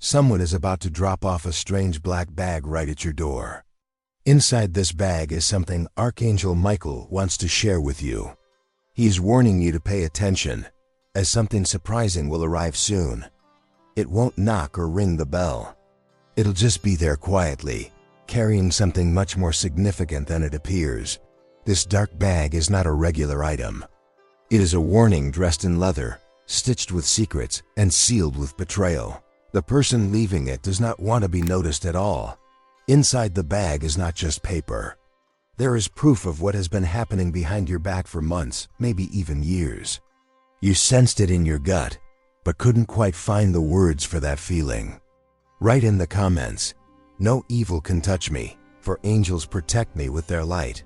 Someone is about to drop off a strange black bag right at your door. Inside this bag is something Archangel Michael wants to share with you. He's warning you to pay attention, as something surprising will arrive soon. It won't knock or ring the bell. It'll just be there quietly, carrying something much more significant than it appears. This dark bag is not a regular item. It is a warning dressed in leather, stitched with secrets, and sealed with betrayal. The person leaving it does not want to be noticed at all. Inside the bag is not just paper. There is proof of what has been happening behind your back for months, maybe even years. You sensed it in your gut, but couldn't quite find the words for that feeling. Write in the comments, "No evil can touch me, for angels protect me with their light."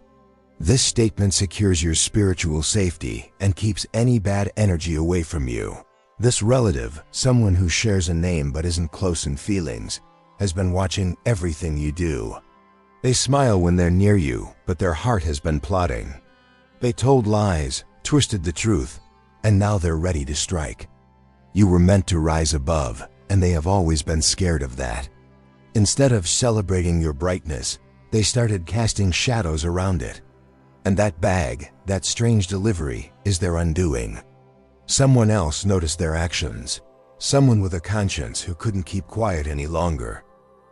This statement secures your spiritual safety and keeps any bad energy away from you. This relative, someone who shares a name but isn't close in feelings, has been watching everything you do. They smile when they're near you, but their heart has been plotting. They told lies, twisted the truth, and now they're ready to strike. You were meant to rise above, and they have always been scared of that. Instead of celebrating your brightness, they started casting shadows around it. And that bag, that strange delivery, is their undoing. Someone else noticed their actions. Someone with a conscience who couldn't keep quiet any longer.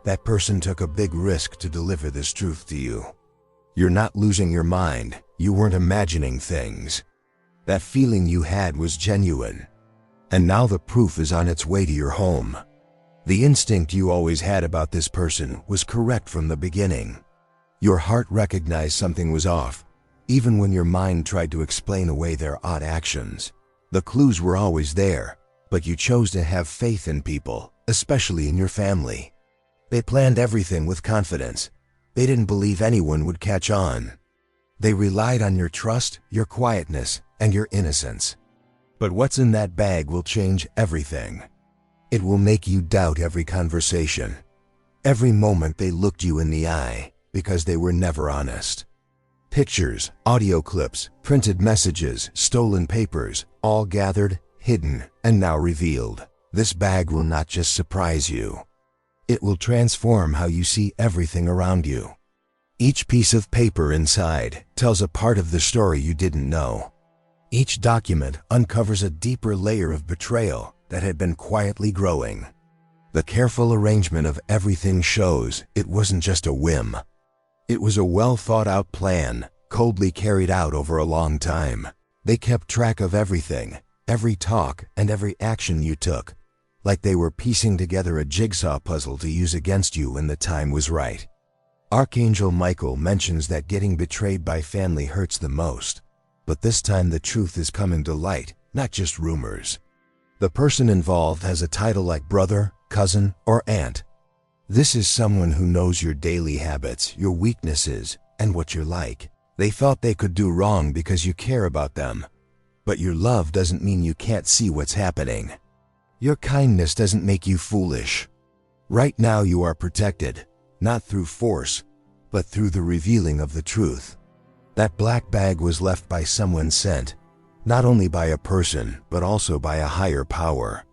That person took a big risk to deliver this truth to you. You're not losing your mind. You weren't imagining things. That feeling you had was genuine. And now the proof is on its way to your home. The instinct you always had about this person was correct from the beginning. Your heart recognized something was off, even when your mind tried to explain away their odd actions. The clues were always there, but you chose to have faith in people, especially in your family. They planned everything with confidence. They didn't believe anyone would catch on. They relied on your trust, your quietness, and your innocence. But what's in that bag will change everything. It will make you doubt every conversation, every moment they looked you in the eye, because they were never honest. Pictures, audio clips, printed messages, stolen papers, all gathered, hidden, and now revealed. This bag will not just surprise you. It will transform how you see everything around you. Each piece of paper inside tells a part of the story you didn't know. Each document uncovers a deeper layer of betrayal that had been quietly growing. The careful arrangement of everything shows it wasn't just a whim. It was a well-thought-out plan, coldly carried out over a long time. They kept track of everything, every talk and every action you took, like they were piecing together a jigsaw puzzle to use against you when the time was right. Archangel Michael mentions that getting betrayed by family hurts the most, but this time the truth is coming to light, not just rumors. The person involved has a title like brother, cousin, or aunt. This is someone who knows your daily habits, your weaknesses, and what you're like. They thought they could do wrong because you care about them. But your love doesn't mean you can't see what's happening. Your kindness doesn't make you foolish. Right now you are protected, not through force, but through the revealing of the truth. That black bag was left by someone sent, not only by a person, but also by a higher power.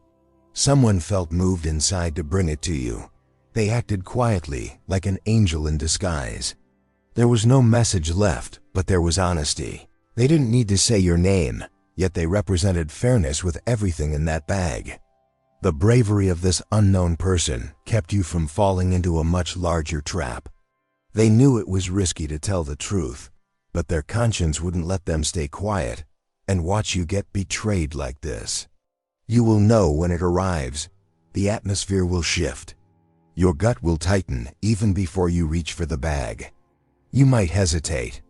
Someone felt moved inside to bring it to you. They acted quietly, like an angel in disguise. There was no message left, but there was honesty. They didn't need to say your name, yet they represented fairness with everything in that bag. The bravery of this unknown person kept you from falling into a much larger trap. They knew it was risky to tell the truth, but their conscience wouldn't let them stay quiet and watch you get betrayed like this. You will know when it arrives. The atmosphere will shift. Your gut will tighten even before you reach for the bag. You might hesitate.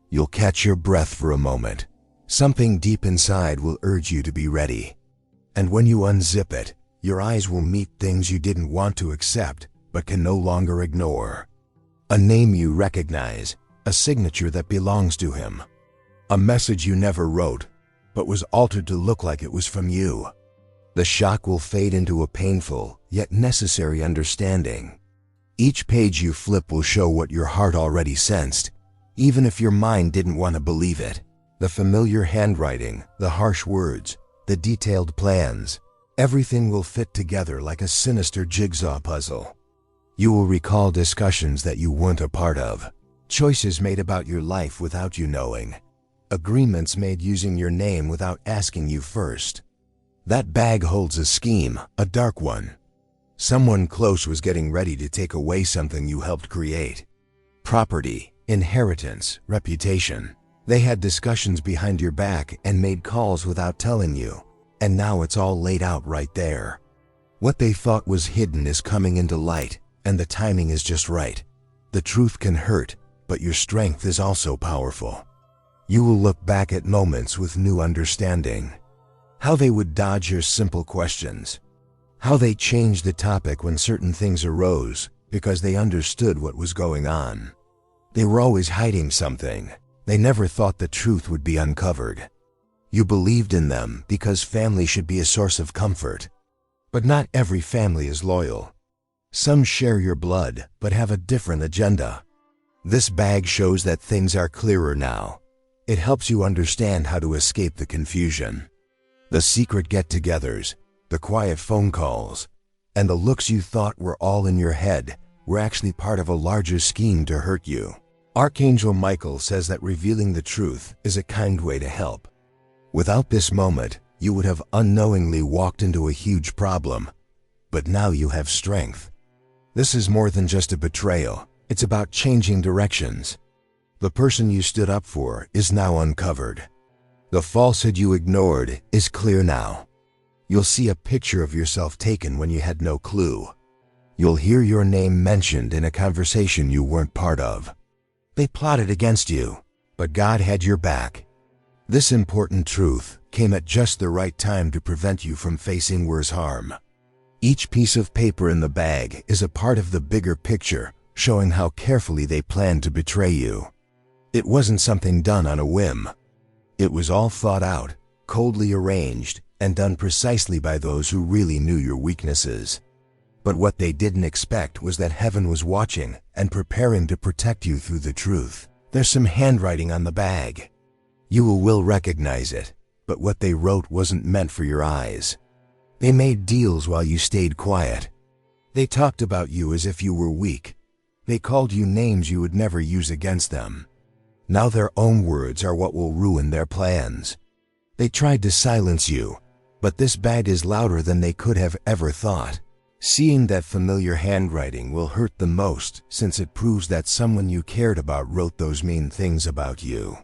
You'll catch your breath for a moment. Something deep inside will urge you to be ready. And when you unzip it, your eyes will meet things you didn't want to accept but can no longer ignore. A name you recognize, a signature that belongs to him. A message you never wrote, but was altered to look like it was from you. The shock will fade into a painful, yet necessary understanding. Each page you flip will show what your heart already sensed, even if your mind didn't want to believe it. The familiar handwriting, the harsh words, the detailed plans. Everything will fit together like a sinister jigsaw puzzle. You will recall discussions that you weren't a part of, choices made about your life without you knowing, agreements made using your name without asking you first. That bag holds a scheme, a dark one. Someone close was getting ready to take away something you helped create. Property, inheritance, reputation. They had discussions behind your back and made calls without telling you, and now it's all laid out right there. What they thought was hidden is coming into light, and the timing is just right. The truth can hurt, but your strength is also powerful. You will look back at moments with new understanding. How they would dodge your simple questions. How they changed the topic when certain things arose because they understood what was going on. They were always hiding something. They never thought the truth would be uncovered. You believed in them because family should be a source of comfort. But not every family is loyal. Some share your blood but have a different agenda. This bag shows that things are clearer now. It helps you understand how to escape the confusion. The secret get-togethers, the quiet phone calls, and the looks you thought were all in your head were actually part of a larger scheme to hurt you. Archangel Michael says that revealing the truth is a kind way to help. Without this moment, you would have unknowingly walked into a huge problem. But now you have strength. This is more than just a betrayal. It's about changing directions. The person you stood up for is now uncovered. The falsehood you ignored is clear now. You'll see a picture of yourself taken when you had no clue. You'll hear your name mentioned in a conversation you weren't part of. They plotted against you, but God had your back. This important truth came at just the right time to prevent you from facing worse harm. Each piece of paper in the bag is a part of the bigger picture, showing how carefully they planned to betray you. It wasn't something done on a whim. It was all thought out, coldly arranged, and done precisely by those who really knew your weaknesses. But what they didn't expect was that heaven was watching and preparing to protect you through the truth. There's some handwriting on the bag. You will recognize it, but what they wrote wasn't meant for your eyes. They made deals while you stayed quiet. They talked about you as if you were weak. They called you names you would never use against them. Now their own words are what will ruin their plans. They tried to silence you, but this bag is louder than they could have ever thought. Seeing that familiar handwriting will hurt the most since it proves that someone you cared about wrote those mean things about you.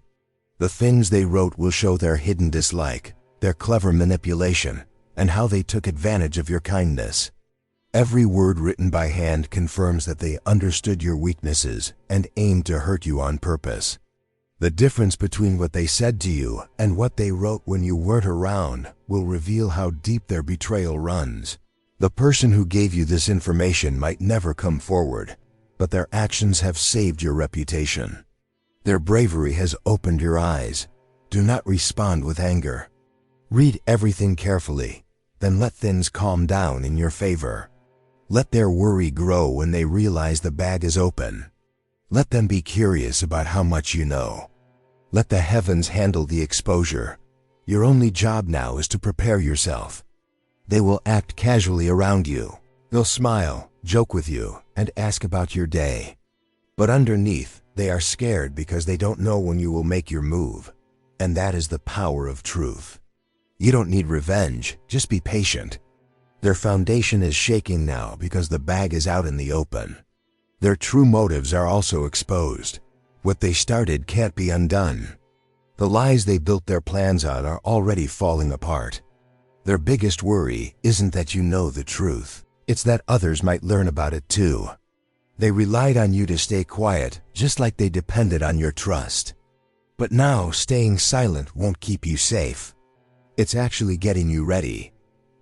The things they wrote will show their hidden dislike, their clever manipulation, and how they took advantage of your kindness. Every word written by hand confirms that they understood your weaknesses and aimed to hurt you on purpose. The difference between what they said to you and what they wrote when you weren't around will reveal how deep their betrayal runs. The person who gave you this information might never come forward, but their actions have saved your reputation. Their bravery has opened your eyes. Do not respond with anger. Read everything carefully, then let things calm down in your favor. Let their worry grow when they realize the bag is open. Let them be curious about how much you know. Let the heavens handle the exposure. Your only job now is to prepare yourself. They will act casually around you. They'll smile, joke with you, and ask about your day. But underneath, they are scared because they don't know when you will make your move. And that is the power of truth. You don't need revenge, just be patient. Their foundation is shaking now because the bag is out in the open. Their true motives are also exposed. What they started can't be undone. The lies they built their plans on are already falling apart. Their biggest worry isn't that you know the truth. It's that others might learn about it too. They relied on you to stay quiet, just like they depended on your trust. But now, staying silent won't keep you safe. It's actually getting you ready.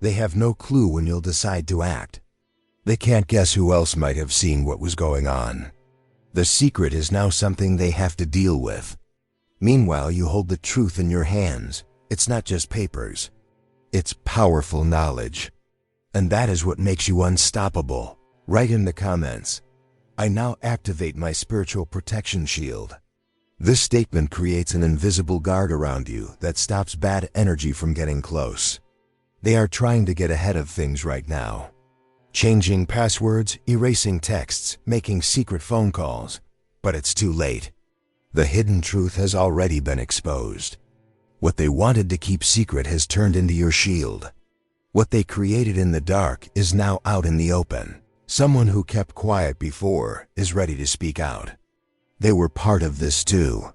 They have no clue when you'll decide to act. They can't guess who else might have seen what was going on. The secret is now something they have to deal with. Meanwhile, you hold the truth in your hands. It's not just papers. It's powerful knowledge. And that is what makes you unstoppable. Write in the comments, "I now activate my spiritual protection shield." This statement creates an invisible guard around you that stops bad energy from getting close. They are trying to get ahead of things right now. Changing passwords, erasing texts, making secret phone calls. But it's too late. The hidden truth has already been exposed. What they wanted to keep secret has turned into your shield. What they created in the dark is now out in the open. Someone who kept quiet before is ready to speak out. They were part of this too.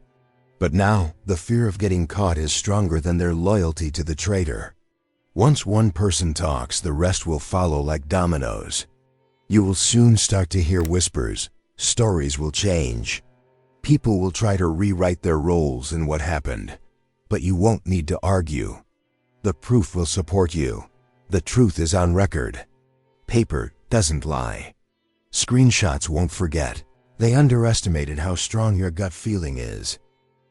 But now, the fear of getting caught is stronger than their loyalty to the traitor. Once one person talks, the rest will follow like dominoes. You will soon start to hear whispers. Stories will change. People will try to rewrite their roles in what happened. But you won't need to argue. The proof will support you. The truth is on record. Paper doesn't lie. Screenshots won't forget. They underestimated how strong your gut feeling is.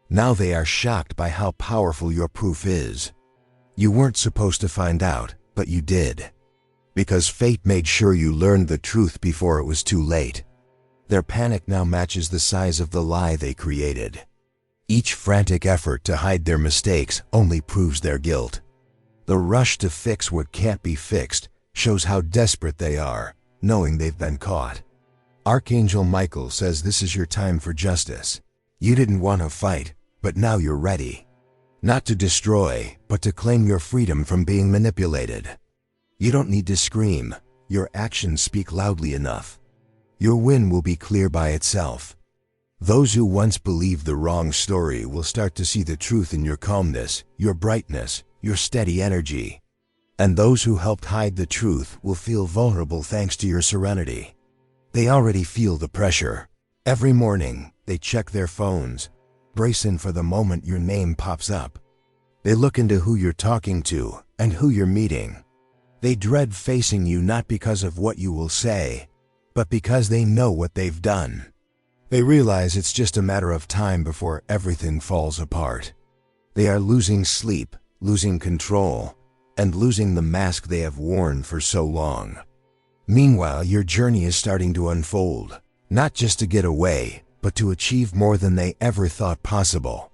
Now they are shocked by how powerful your proof is. You weren't supposed to find out, but you did. Because fate made sure you learned the truth before it was too late. Their panic now matches the size of the lie they created. Each frantic effort to hide their mistakes only proves their guilt. The rush to fix what can't be fixed shows how desperate they are, knowing they've been caught. Archangel Michael says this is your time for justice. You didn't want to fight, but now you're ready. Not to destroy, but to claim your freedom from being manipulated. You don't need to scream. Your actions speak loudly enough. Your win will be clear by itself. Those who once believed the wrong story will start to see the truth in your calmness, your brightness, your steady energy. And those who helped hide the truth will feel vulnerable thanks to your serenity. They already feel the pressure. Every morning, they check their phones, bracing for the moment your name pops up. They look into who you're talking to and who you're meeting. They dread facing you not because of what you will say, but because they know what they've done. They realize it's just a matter of time before everything falls apart. They are losing sleep, losing control, and losing the mask they have worn for so long. Meanwhile, your journey is starting to unfold, not just to get away, but to achieve more than they ever thought possible.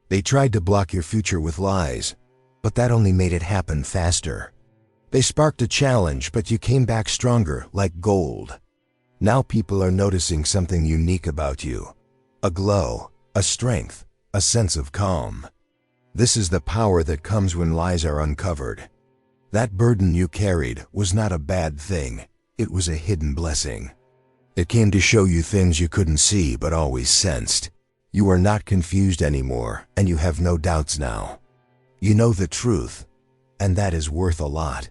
They tried to block your future with lies, but that only made it happen faster. They sparked a challenge, but you came back stronger, like gold. Now people are noticing something unique about you. A glow, a strength, a sense of calm. This is the power that comes when lies are uncovered. That burden you carried was not a bad thing. It was a hidden blessing. It came to show you things you couldn't see but always sensed. You are not confused anymore, and you have no doubts now. You know the truth, and that is worth a lot.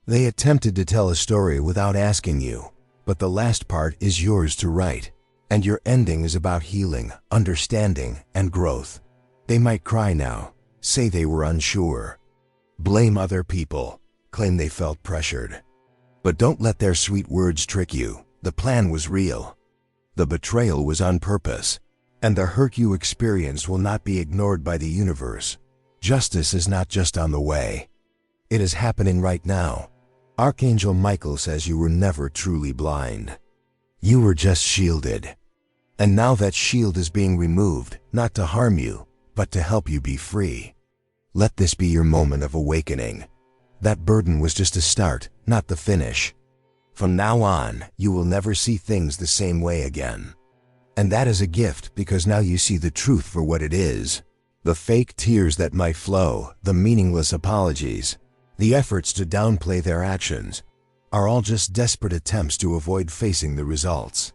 They attempted to tell a story without asking you, but the last part is yours to write, and your ending is about healing, understanding, and growth. They might cry now, say they were unsure, blame other people, claim they felt pressured. But don't let their sweet words trick you. The plan was real. The betrayal was on purpose, and the hurt you experienced will not be ignored by the universe. Justice is not just on the way. It is happening right now. Archangel Michael says you were never truly blind. You were just shielded. And now that shield is being removed, not to harm you, but to help you be free. Let this be your moment of awakening. That burden was just a start, not the finish. From now on, you will never see things the same way again. And that is a gift because now you see the truth for what it is. The fake tears that might flow, the meaningless apologies, the efforts to downplay their actions, are all just desperate attempts to avoid facing the results.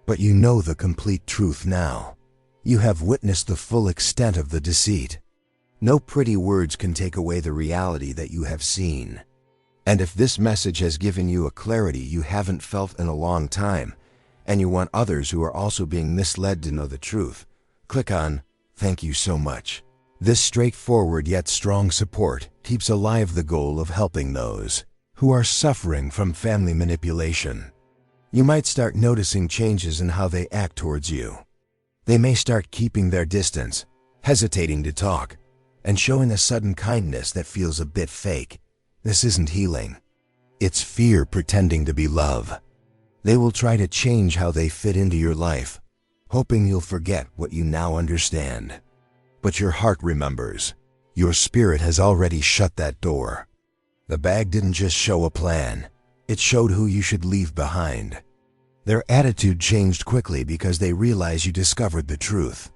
But you know the complete truth now. You have witnessed the full extent of the deceit. No pretty words can take away the reality that you have seen. And if this message has given you a clarity you haven't felt in a long time, and you want others who are also being misled to know the truth, click on "Thank you so much." This straightforward yet strong support keeps alive the goal of helping those who are suffering from family manipulation. You might start noticing changes in how they act towards you. They may start keeping their distance, hesitating to talk, and showing a sudden kindness that feels a bit fake. This isn't healing. It's fear pretending to be love. They will try to change how they fit into your life, hoping you'll forget what you now understand. But your heart remembers. Your spirit has already shut that door. The bag didn't just show a plan, it showed who you should leave behind. Their attitude changed quickly because they realized you discovered the truth.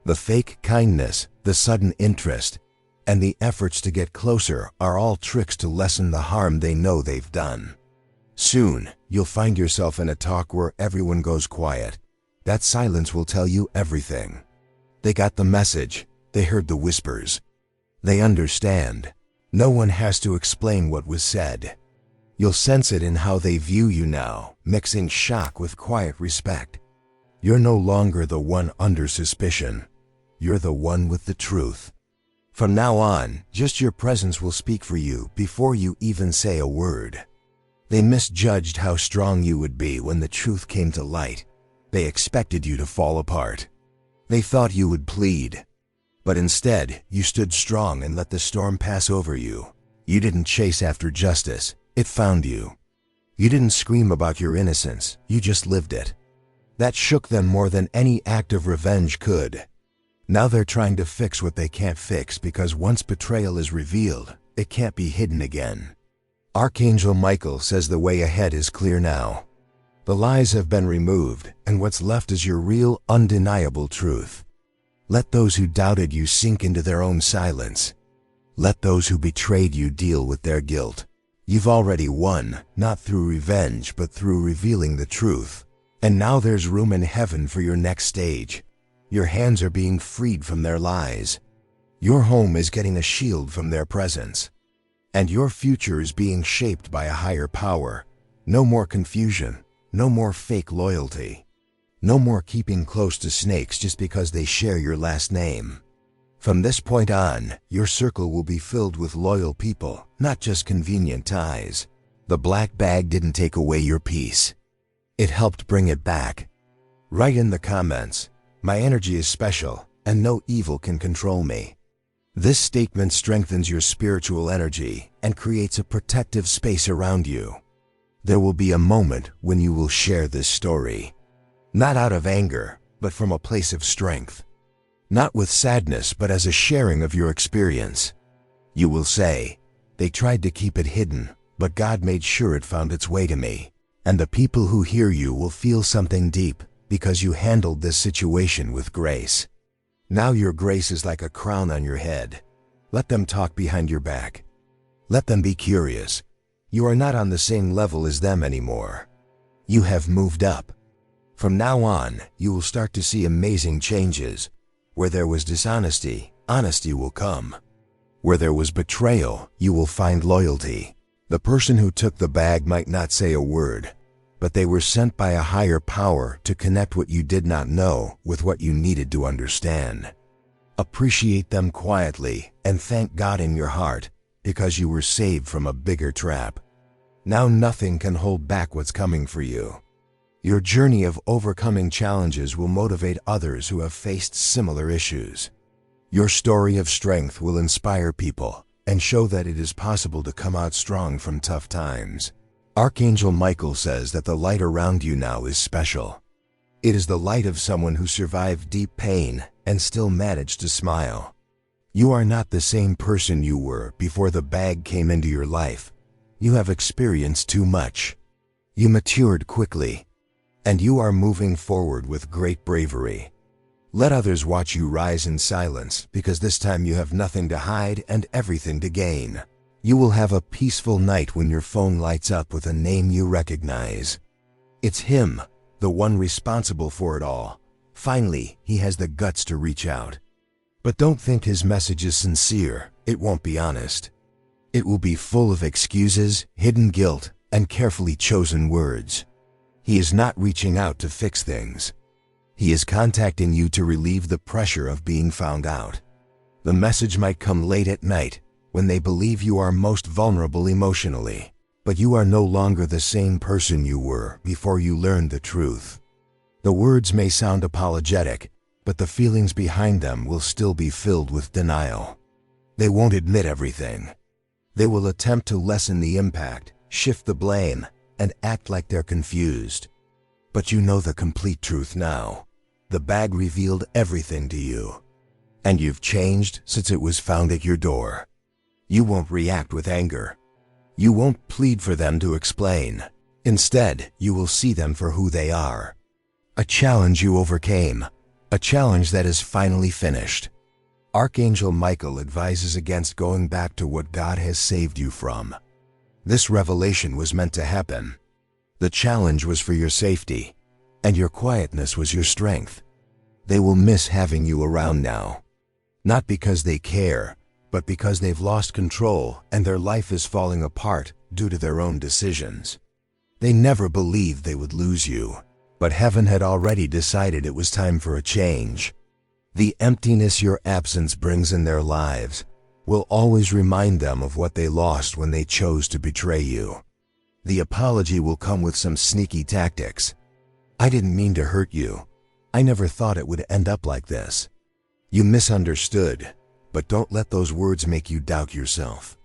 The fake kindness, the sudden interest, and the efforts to get closer are all tricks to lessen the harm they know they've done. Soon, you'll find yourself in a talk where everyone goes quiet. That silence will tell you everything. They got the message. They heard the whispers. They understand. No one has to explain what was said. You'll sense it in how they view you now, mixing shock with quiet respect. You're no longer the one under suspicion. You're the one with the truth. From now on, just your presence will speak for you before you even say a word. They misjudged how strong you would be when the truth came to light. They expected you to fall apart. They thought you would plead. But instead, you stood strong and let the storm pass over you. You didn't chase after justice, it found you. You didn't scream about your innocence, you just lived it. That shook them more than any act of revenge could. Now they're trying to fix what they can't fix because once betrayal is revealed, it can't be hidden again. Archangel Michael says the way ahead is clear now. The lies have been removed, and what's left is your real, undeniable truth. Let those who doubted you sink into their own silence. Let those who betrayed you deal with their guilt. You've already won, not through revenge, but through revealing the truth. And now there's room in heaven for your next stage. Your hands are being freed from their lies. Your home is getting a shield from their presence. And your future is being shaped by a higher power. No more confusion. No more fake loyalty. No more keeping close to snakes just because they share your last name. From this point on, your circle will be filled with loyal people, not just convenient ties. The black bag didn't take away your peace. It helped bring it back. Write in the comments, "My energy is special, and no evil can control me." This statement strengthens your spiritual energy and creates a protective space around you. There will be a moment when you will share this story. Not out of anger, but from a place of strength. Not with sadness, but as a sharing of your experience. You will say, "They tried to keep it hidden, but God made sure it found its way to me." And the people who hear you will feel something deep because you handled this situation with grace. Now your grace is like a crown on your head. Let them talk behind your back. Let them be curious. You are not on the same level as them anymore. You have moved up. From now on, you will start to see amazing changes. Where there was dishonesty, honesty will come. Where there was betrayal, you will find loyalty. The person who took the bag might not say a word, but they were sent by a higher power to connect what you did not know with what you needed to understand. Appreciate them quietly and thank God in your heart because you were saved from a bigger trap. Now nothing can hold back what's coming for you. Your journey of overcoming challenges will motivate others who have faced similar issues. Your story of strength will inspire people and show that it is possible to come out strong from tough times. Archangel Michael says that the light around you now is special. It is the light of someone who survived deep pain and still managed to smile. You are not the same person you were before the bag came into your life. You have experienced too much. You matured quickly, and you are moving forward with great bravery. Let others watch you rise in silence because this time you have nothing to hide and everything to gain. You will have a peaceful night when your phone lights up with a name you recognize. It's him, the one responsible for it all. Finally, he has the guts to reach out. But don't think his message is sincere. It won't be honest. It will be full of excuses, hidden guilt, and carefully chosen words. He is not reaching out to fix things. He is contacting you to relieve the pressure of being found out. The message might come late at night, when they believe you are most vulnerable emotionally, but you are no longer the same person you were before you learned the truth. The words may sound apologetic, but the feelings behind them will still be filled with denial. They won't admit everything. They will attempt to lessen the impact, shift the blame, and act like they're confused. But you know the complete truth now. The bag revealed everything to you. And you've changed since it was found at your door. You won't react with anger. You won't plead for them to explain. Instead, you will see them for who they are. A challenge you overcame. A challenge that is finally finished. Archangel Michael advises against going back to what God has saved you from. This revelation was meant to happen. The challenge was for your safety, and your quietness was your strength. They will miss having you around now. Not because they care, but because they've lost control and their life is falling apart due to their own decisions. They never believed they would lose you, but heaven had already decided it was time for a change. The emptiness your absence brings in their lives will always remind them of what they lost when they chose to betray you. The apology will come with some sneaky tactics. I didn't mean to hurt you. I never thought it would end up like this. You misunderstood, but don't let those words make you doubt yourself.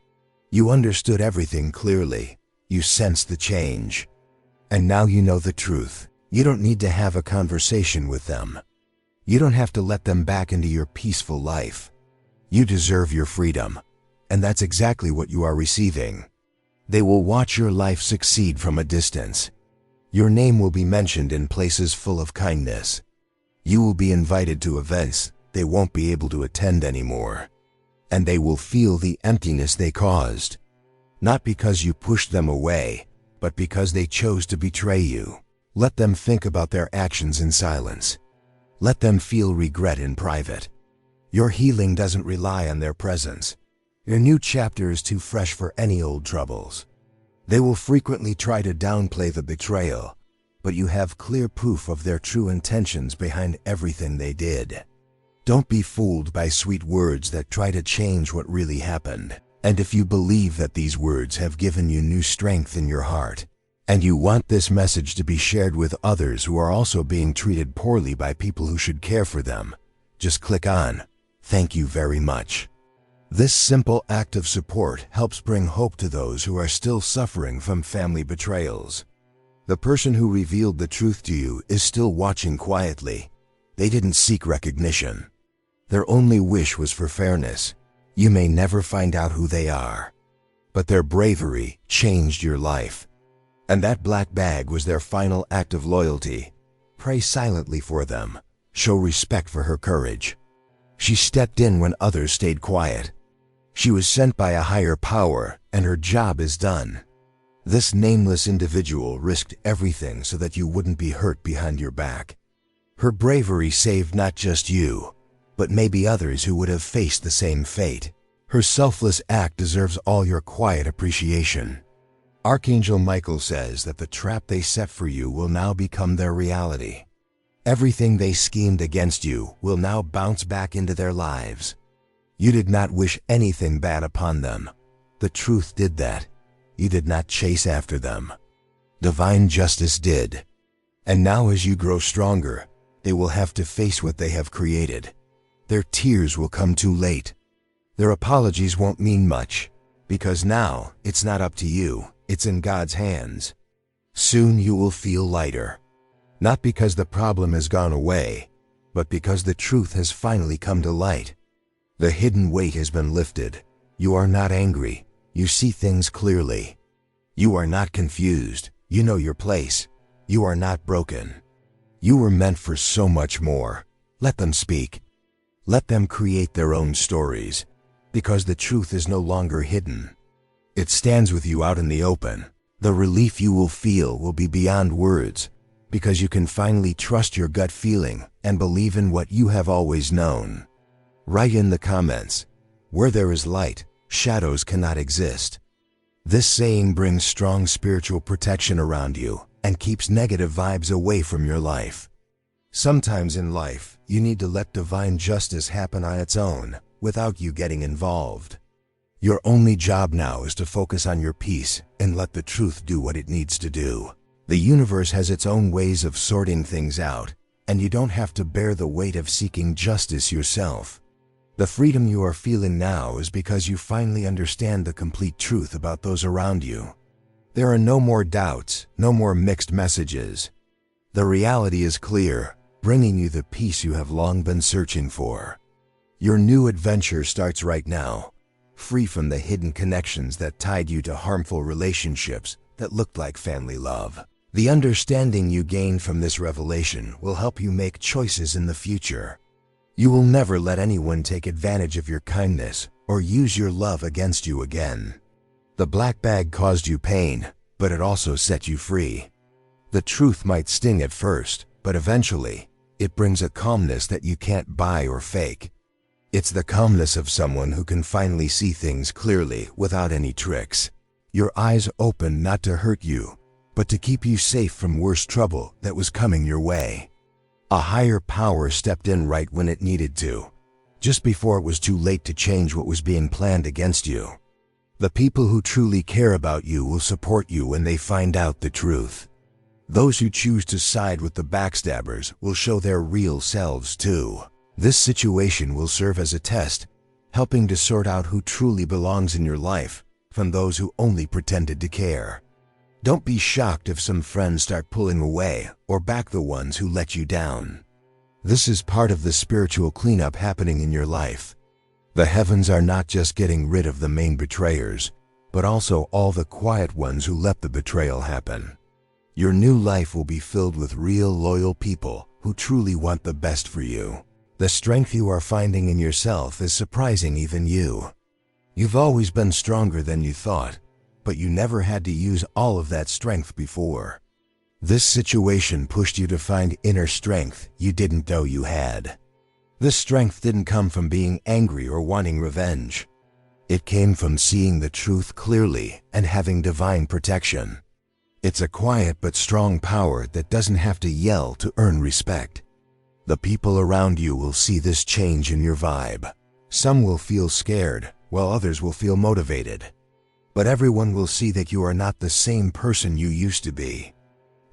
You understood everything clearly. You sensed the change. And now you know the truth. You don't need to have a conversation with them. You don't have to let them back into your peaceful life. You deserve your freedom, and that's exactly what you are receiving. They will watch your life succeed from a distance. Your name will be mentioned in places full of kindness. You will be invited to events they won't be able to attend anymore. And they will feel the emptiness they caused. Not because you pushed them away, but because they chose to betray you. Let them think about their actions in silence. Let them feel regret in private. Your healing doesn't rely on their presence. Your new chapter is too fresh for any old troubles. They will frequently try to downplay the betrayal, but you have clear proof of their true intentions behind everything they did. Don't be fooled by sweet words that try to change what really happened. And if you believe that these words have given you new strength in your heart, and you want this message to be shared with others who are also being treated poorly by people who should care for them, just click on "Thank you very much." This simple act of support helps bring hope to those who are still suffering from family betrayals. The person who revealed the truth to you is still watching quietly. They didn't seek recognition. Their only wish was for fairness. You may never find out who they are, but their bravery changed your life. And that black bag was their final act of loyalty. Pray silently for them. Show respect for her courage. She stepped in when others stayed quiet. She was sent by a higher power, and her job is done. This nameless individual risked everything so that you wouldn't be hurt behind your back. Her bravery saved not just you, but maybe others who would have faced the same fate. Her selfless act deserves all your quiet appreciation. Archangel Michael says that the trap they set for you will now become their reality. Everything they schemed against you will now bounce back into their lives. You did not wish anything bad upon them. The truth did that. You did not chase after them. Divine justice did. And now as you grow stronger, they will have to face what they have created. Their tears will come too late. Their apologies won't mean much, because now it's not up to you, it's in God's hands. Soon you will feel lighter. Not because the problem has gone away, but because the truth has finally come to light. The hidden weight has been lifted. You are not angry. You see things clearly. You are not confused. You know your place. You are not broken. You were meant for so much more. Let them speak. Let them create their own stories, because the truth is no longer hidden. It stands with you out in the open. The relief you will feel will be beyond words, because you can finally trust your gut feeling and believe in what you have always known. Write in the comments, "Where there is light, shadows cannot exist." This saying brings strong spiritual protection around you and keeps negative vibes away from your life. Sometimes in life, you need to let divine justice happen on its own, without you getting involved. Your only job now is to focus on your peace and let the truth do what it needs to do. The universe has its own ways of sorting things out, and you don't have to bear the weight of seeking justice yourself. The freedom you are feeling now is because you finally understand the complete truth about those around you. There are no more doubts, no more mixed messages. The reality is clear, bringing you the peace you have long been searching for. Your new adventure starts right now. free from the hidden connections that tied you to harmful relationships that looked like family love. The understanding you gain from this revelation will help you make choices in the future. You will never let anyone take advantage of your kindness or use your love against you again. The black bag caused you pain, but it also set you free. The truth might sting at first, but eventually, it brings a calmness that you can't buy or fake. It's the calmness of someone who can finally see things clearly without any tricks. Your eyes open not to hurt you, but to keep you safe from worse trouble that was coming your way. A higher power stepped in right when it needed to, just before it was too late to change what was being planned against you. The people who truly care about you will support you when they find out the truth. Those who choose to side with the backstabbers will show their real selves too. This situation will serve as a test, helping to sort out who truly belongs in your life from those who only pretended to care. Don't be shocked if some friends start pulling away or back the ones who let you down. This is part of the spiritual cleanup happening in your life. The heavens are not just getting rid of the main betrayers, but also all the quiet ones who let the betrayal happen. Your new life will be filled with real loyal people who truly want the best for you. The strength you are finding in yourself is surprising even you. You've always been stronger than you thought, but you never had to use all of that strength before. This situation pushed you to find inner strength you didn't know you had. This strength didn't come from being angry or wanting revenge. It came from seeing the truth clearly and having divine protection. It's a quiet but strong power that doesn't have to yell to earn respect. The people around you will see this change in your vibe. Some will feel scared, while others will feel motivated. But everyone will see that you are not the same person you used to be.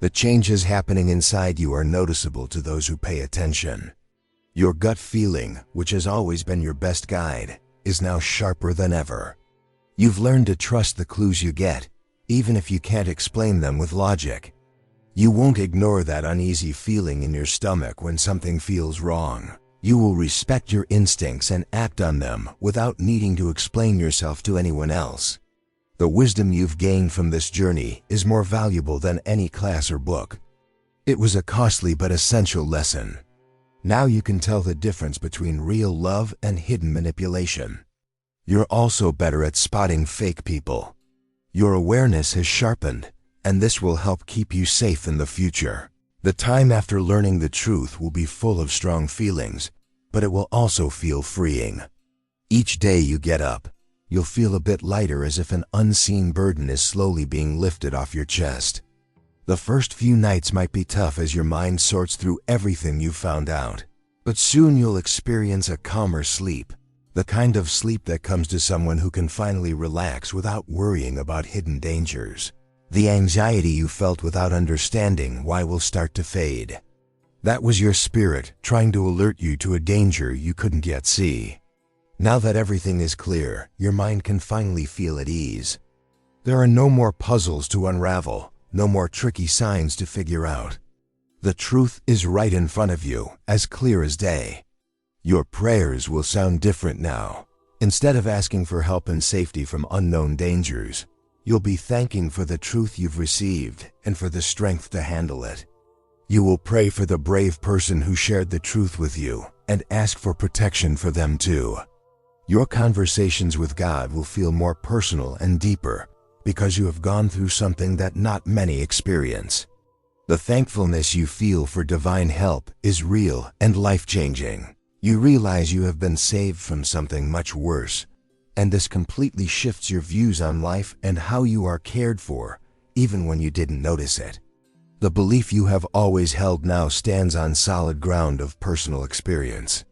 The changes happening inside you are noticeable to those who pay attention. Your gut feeling, which has always been your best guide, is now sharper than ever. You've learned to trust the clues you get, even if you can't explain them with logic. You won't ignore that uneasy feeling in your stomach when something feels wrong. You will respect your instincts and act on them without needing to explain yourself to anyone else. The wisdom you've gained from this journey is more valuable than any class or book. It was a costly but essential lesson. Now you can tell the difference between real love and hidden manipulation. You're also better at spotting fake people. Your awareness has sharpened, and this will help keep you safe in the future. The time after learning the truth will be full of strong feelings, but it will also feel freeing. Each day you get up, you'll feel a bit lighter, as if an unseen burden is slowly being lifted off your chest. The first few nights might be tough as your mind sorts through everything you've found out, but soon you'll experience a calmer sleep, the kind of sleep that comes to someone who can finally relax without worrying about hidden dangers. The anxiety you felt without understanding why will start to fade. That was your spirit trying to alert you to a danger you couldn't yet see. Now that everything is clear, your mind can finally feel at ease. There are no more puzzles to unravel, no more tricky signs to figure out. The truth is right in front of you, as clear as day. Your prayers will sound different now. Instead of asking for help and safety from unknown dangers, you'll be thanking for the truth you've received and for the strength to handle it. You will pray for the brave person who shared the truth with you and ask for protection for them too. Your conversations with God will feel more personal and deeper because you have gone through something that not many experience. The thankfulness you feel for divine help is real and life-changing. You realize you have been saved from something much worse, and this completely shifts your views on life and how you are cared for, even when you didn't notice it. The belief you have always held now stands on solid ground of personal experience.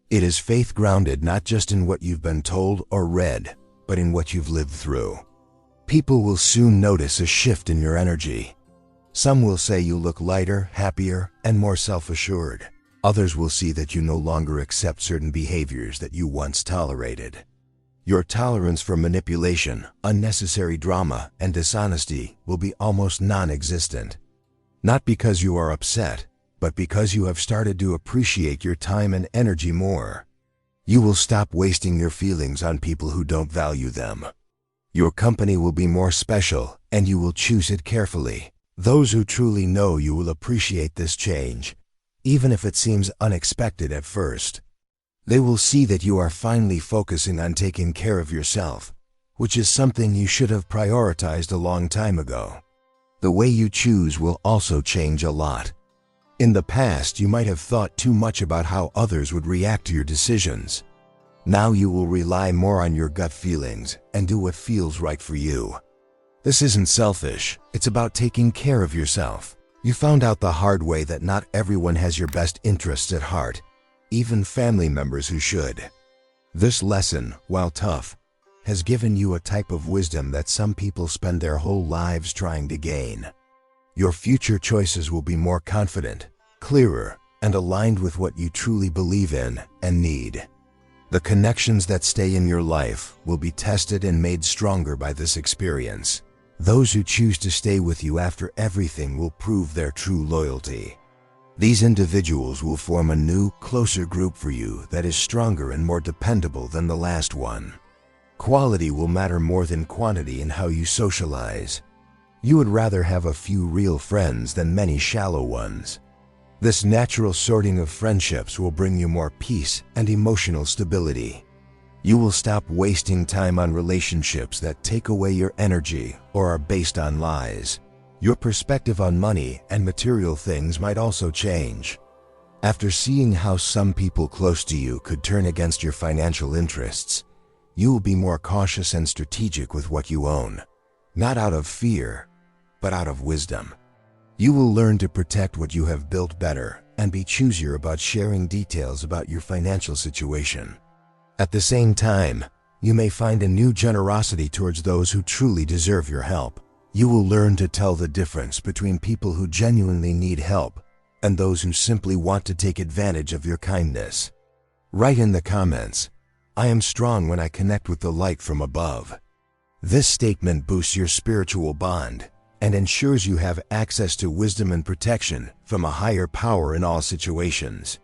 It is faith grounded not just in what you've been told or read, but in what you've lived through. People will soon notice a shift in your energy. Some will say you look lighter, happier, and more self-assured. Others will see that you no longer accept certain behaviors that you once tolerated. Your tolerance for manipulation, unnecessary drama, and dishonesty will be almost non-existent. Not because you are upset, but because you have started to appreciate your time and energy more. You will stop wasting your feelings on people who don't value them. Your company will be more special, and you will choose it carefully. Those who truly know you will appreciate this change, even if it seems unexpected at first. They will see that you are finally focusing on taking care of yourself, which is something you should have prioritized a long time ago. The way you choose will also change a lot. In the past, you might have thought too much about how others would react to your decisions. Now you will rely more on your gut feelings and do what feels right for you. This isn't selfish, it's about taking care of yourself. You found out the hard way that not everyone has your best interests at heart, even family members who should. This lesson, while tough, has given you a type of wisdom that some people spend their whole lives trying to gain. Your future choices will be more confident, clearer, and aligned with what you truly believe in and need. The connections that stay in your life will be tested and made stronger by this experience. Those who choose to stay with you after everything will prove their true loyalty. These individuals will form a new, closer group for you that is stronger and more dependable than the last one. Quality will matter more than quantity in how you socialize. You would rather have a few real friends than many shallow ones. This natural sorting of friendships will bring you more peace and emotional stability. You will stop wasting time on relationships that take away your energy or are based on lies. Your perspective on money and material things might also change. After seeing how some people close to you could turn against your financial interests, you will be more cautious and strategic with what you own, not out of fear, but out of wisdom. You will learn to protect what you have built better and be choosier about sharing details about your financial situation. At the same time, you may find a new generosity towards those who truly deserve your help. You will learn to tell the difference between people who genuinely need help and those who simply want to take advantage of your kindness. Write in the comments, "I am strong when I connect with the light from above." This statement boosts your spiritual bond and ensures you have access to wisdom and protection from a higher power in all situations.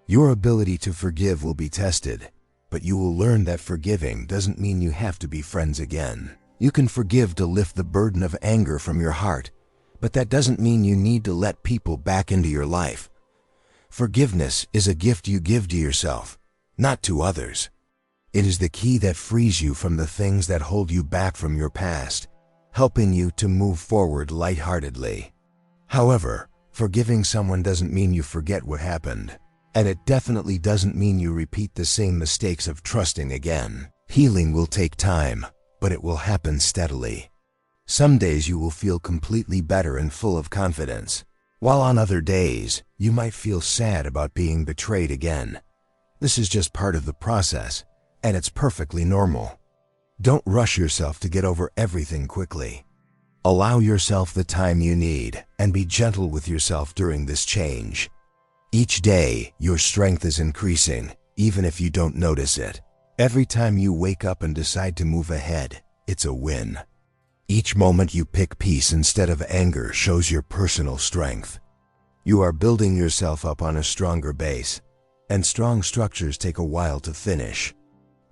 Your ability to forgive will be tested, but you will learn that forgiving doesn't mean you have to be friends again. You can forgive to lift the burden of anger from your heart, but that doesn't mean you need to let people back into your life. Forgiveness is a gift you give to yourself, not to others. It is the key that frees you from the things that hold you back from your past, helping you to move forward lightheartedly. However, forgiving someone doesn't mean you forget what happened, and it definitely doesn't mean you repeat the same mistakes of trusting again. Healing will take time, but it will happen steadily. Some days you will feel completely better and full of confidence, while on other days, you might feel sad about being betrayed again. This is just part of the process, and it's perfectly normal. Don't rush yourself to get over everything quickly. Allow yourself the time you need and be gentle with yourself during this change. Each day, your strength is increasing, even if you don't notice it. Every time you wake up and decide to move ahead, it's a win. Each moment you pick peace instead of anger shows your personal strength. You are building yourself up on a stronger base, and strong structures take a while to finish.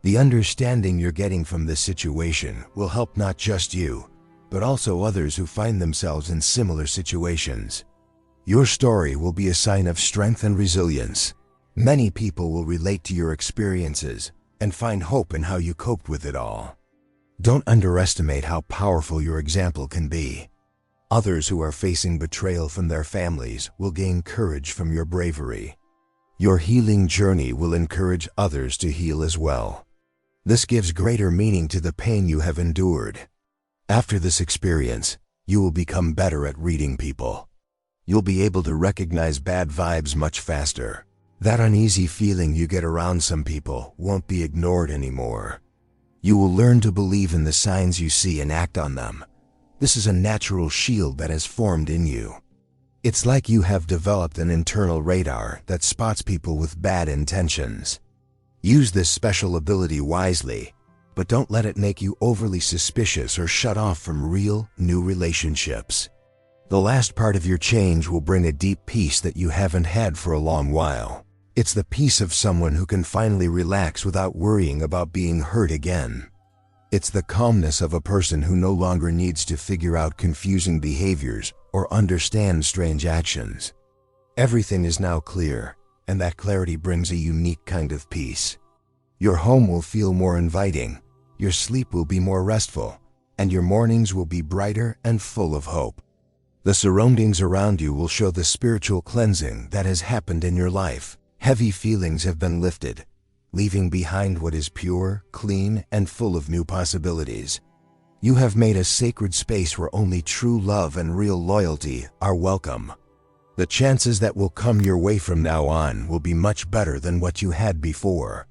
The understanding you're getting from this situation will help not just you, but also others who find themselves in similar situations. Your story will be a sign of strength and resilience. Many people will relate to your experiences and find hope in how you coped with it all. Don't underestimate how powerful your example can be. Others who are facing betrayal from their families will gain courage from your bravery. Your healing journey will encourage others to heal as well. This gives greater meaning to the pain you have endured. After this experience, you will become better at reading people. You'll be able to recognize bad vibes much faster. That uneasy feeling you get around some people won't be ignored anymore. You will learn to believe in the signs you see and act on them. This is a natural shield that has formed in you. It's like you have developed an internal radar that spots people with bad intentions. Use this special ability wisely, but don't let it make you overly suspicious or shut off from real, new relationships. The last part of your change will bring a deep peace that you haven't had for a long while. It's the peace of someone who can finally relax without worrying about being hurt again. It's the calmness of a person who no longer needs to figure out confusing behaviors or understand strange actions. Everything is now clear, and that clarity brings a unique kind of peace. Your home will feel more inviting, your sleep will be more restful, and your mornings will be brighter and full of hope. The surroundings around you will show the spiritual cleansing that has happened in your life. Heavy feelings have been lifted, leaving behind what is pure, clean, and full of new possibilities. You have made a sacred space where only true love and real loyalty are welcome. The chances that will come your way from now on will be much better than what you had before.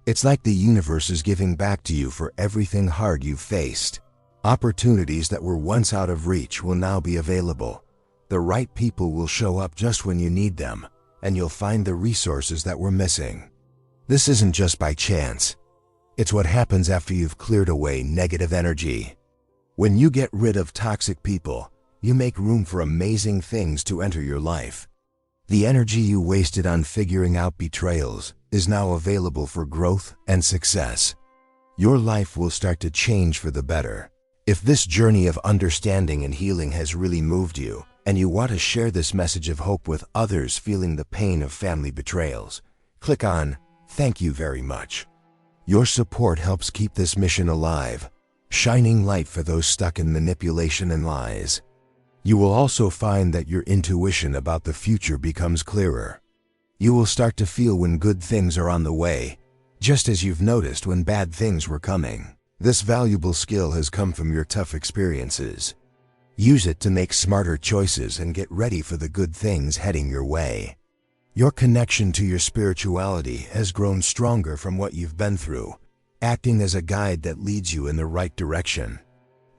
It's like the universe is giving back to you for everything hard you've faced. Opportunities that were once out of reach will now be available. The right people will show up just when you need them, and you'll find the resources that were missing. This isn't just by chance. It's what happens after you've cleared away negative energy. When you get rid of toxic people, you make room for amazing things to enter your life. The energy you wasted on figuring out betrayals is now available for growth and success. Your life will start to change for the better. If this journey of understanding and healing has really moved you, and you want to share this message of hope with others feeling the pain of family betrayals, click on "Thank you very much." Your support helps keep this mission alive, shining light for those stuck in manipulation and lies. You will also find that your intuition about the future becomes clearer. You will start to feel when good things are on the way, just as you've noticed when bad things were coming. This valuable skill has come from your tough experiences. Use it to make smarter choices and get ready for the good things heading your way. Your connection to your spirituality has grown stronger from what you've been through, acting as a guide that leads you in the right direction.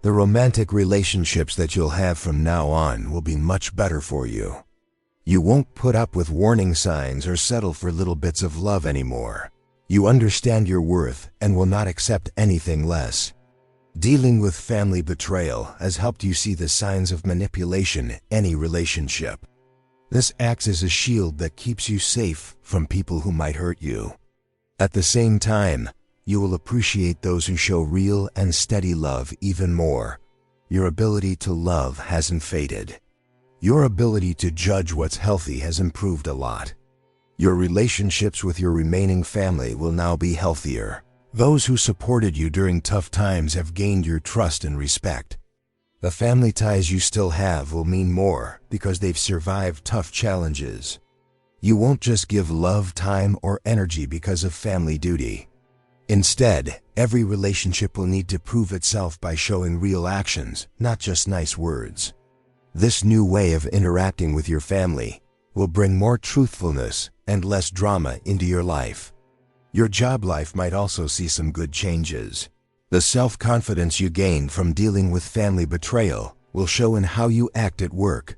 The romantic relationships that you'll have from now on will be much better for you. You won't put up with warning signs or settle for little bits of love anymore. You understand your worth and will not accept anything less. Dealing with family betrayal has helped you see the signs of manipulation in any relationship. This acts as a shield that keeps you safe from people who might hurt you. At the same time, you will appreciate those who show real and steady love even more. Your ability to love hasn't faded. Your ability to judge what's healthy has improved a lot. Your relationships with your remaining family will now be healthier. Those who supported you during tough times have gained your trust and respect. The family ties you still have will mean more because they've survived tough challenges. You won't just give love, time, or energy because of family duty. Instead, every relationship will need to prove itself by showing real actions, not just nice words. This new way of interacting with your family will bring more truthfulness and less drama into your life. Your job life might also see some good changes. The self-confidence you gain from dealing with family betrayal will show in how you act at work.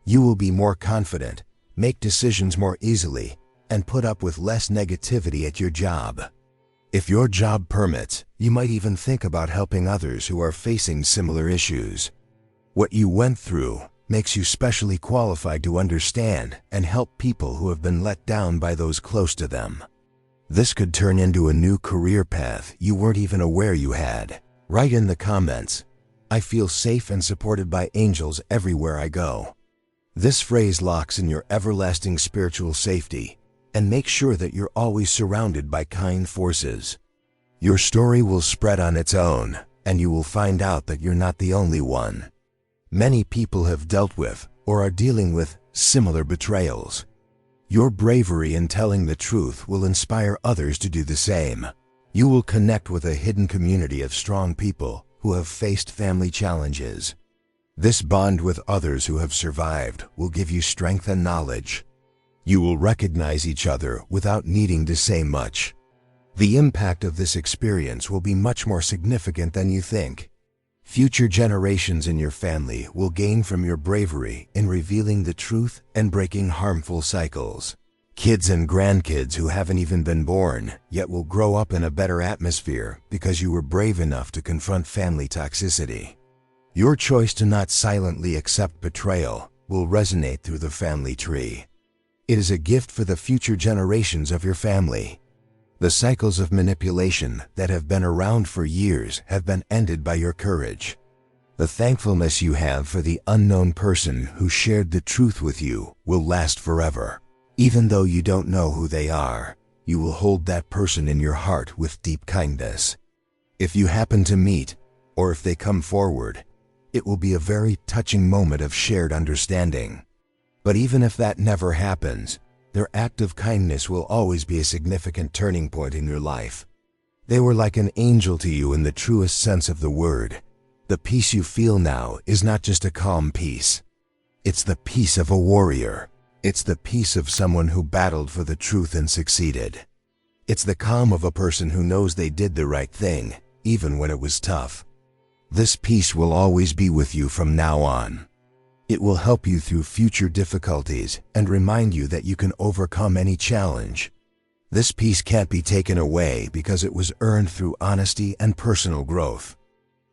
You will be more confident, make decisions more easily, and put up with less negativity at your job. If your job permits, you might even think about helping others who are facing similar issues. What you went through makes you specially qualified to understand and help people who have been let down by those close to them. This could turn into a new career path you weren't even aware you had. Write in the comments, "I feel safe and supported by angels everywhere I go." This phrase locks in your everlasting spiritual safety and makes sure that you're always surrounded by kind forces. Your story will spread on its own, and you will find out that you're not the only one. Many people have dealt with or are dealing with similar betrayals. Your bravery in telling the truth will inspire others to do the same. You will connect with a hidden community of strong people who have faced family challenges. This bond with others who have survived will give you strength and knowledge. You will recognize each other without needing to say much. The impact of this experience will be much more significant than you think. Future generations in your family will gain from your bravery in revealing the truth and breaking harmful cycles. Kids and grandkids who haven't even been born yet will grow up in a better atmosphere because you were brave enough to confront family toxicity. Your choice to not silently accept betrayal will resonate through the family tree. It is a gift for the future generations of your family. The cycles of manipulation that have been around for years have been ended by your courage. The thankfulness you have for the unknown person who shared the truth with you will last forever. Even though you don't know who they are, you will hold that person in your heart with deep kindness. If you happen to meet, or if they come forward, it will be a very touching moment of shared understanding. But even if that never happens, their act of kindness will always be a significant turning point in your life. They were like an angel to you in the truest sense of the word. The peace you feel now is not just a calm peace. It's the peace of a warrior. It's the peace of someone who battled for the truth and succeeded. It's the calm of a person who knows they did the right thing, even when it was tough. This peace will always be with you from now on. It will help you through future difficulties and remind you that you can overcome any challenge. This peace can't be taken away because it was earned through honesty and personal growth.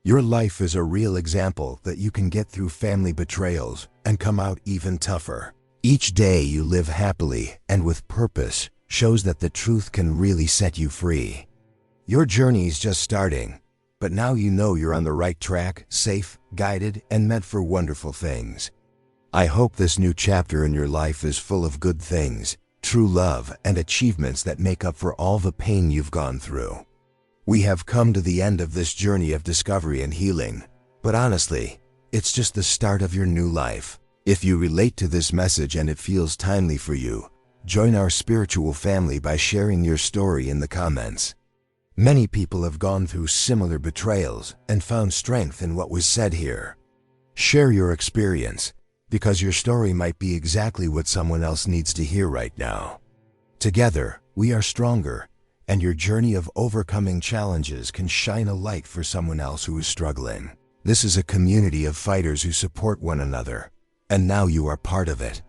Your life is a real example that you can get through family betrayals and come out even tougher. Each day you live happily and with purpose shows that the truth can really set you free. Your journey is just starting, but now you know you're on the right track, safe, guided, and meant for wonderful things. I hope this new chapter in your life is full of good things, true love, and achievements that make up for all the pain you've gone through. We have come to the end of this journey of discovery and healing, but honestly, it's just the start of your new life. If you relate to this message and it feels timely for you, join our spiritual family by sharing your story in the comments. Many people have gone through similar betrayals and found strength in what was said here. Share your experience, because your story might be exactly what someone else needs to hear right now. Together, we are stronger, and your journey of overcoming challenges can shine a light for someone else who is struggling. This is a community of fighters who support one another, and now you are part of it.